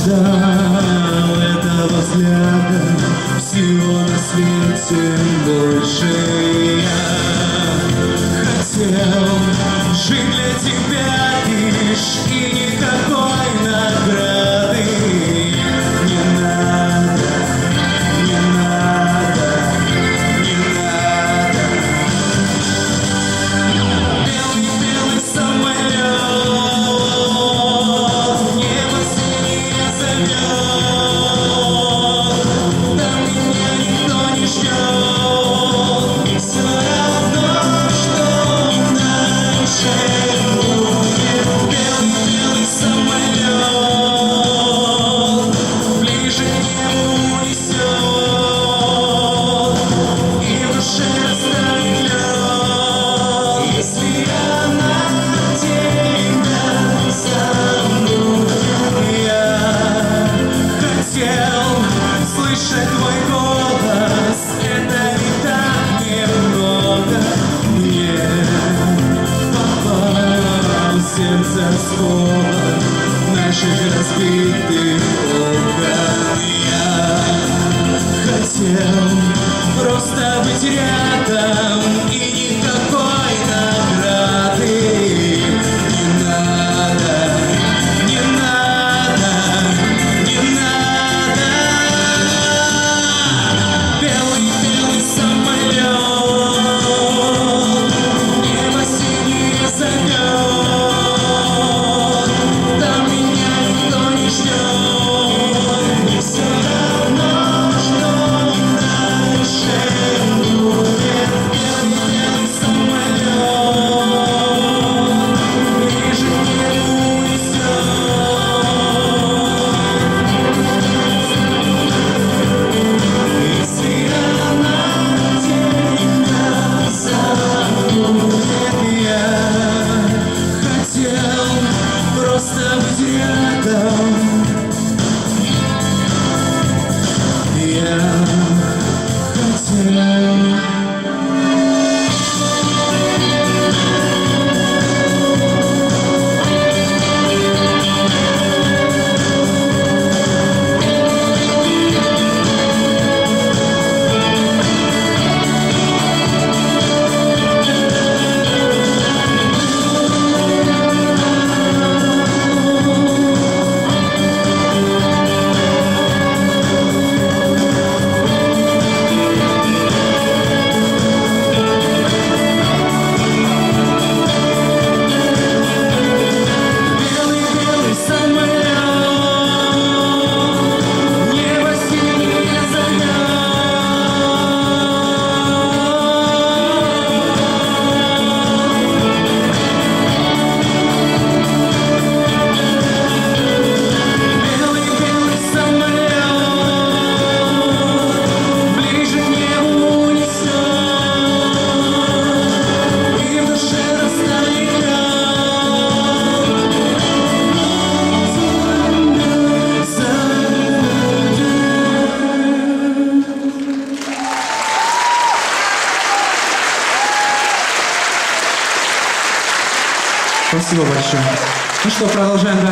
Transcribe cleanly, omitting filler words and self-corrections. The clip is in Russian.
ждал этого взгляда, всего на свете больше я хотел жить для тебя лишь, и никакой награды не надо, не надо, не надо. Белый-белый самолет, небо синее зовет, там меня никто не ждет, и все равно, что дальше будет. Белый-белый самолет ближе к небу унесет, и в душе растает лед, если я на тебя забуду. Я хотел слышать твой голос, это не так немного. Мне попал в сердце осколок наших разбитых окон. Я хотел просто быть рядом, и никакой награды не надо, не надо, не надо. Белый-белый самолет, небо синее зовет, там меня никто не ждет, и все равно, что дальше будет. Белый-белый самолет ближе к небу унесет, если она тебя забудет. Я хотел просто быть рядом. Я хотел. Белый-белый самолет, небо синее зовет. Белый-белый самолет ближе к небу унесет, и в душе растает лед. Спасибо большое. Ну что, продолжаем дальше.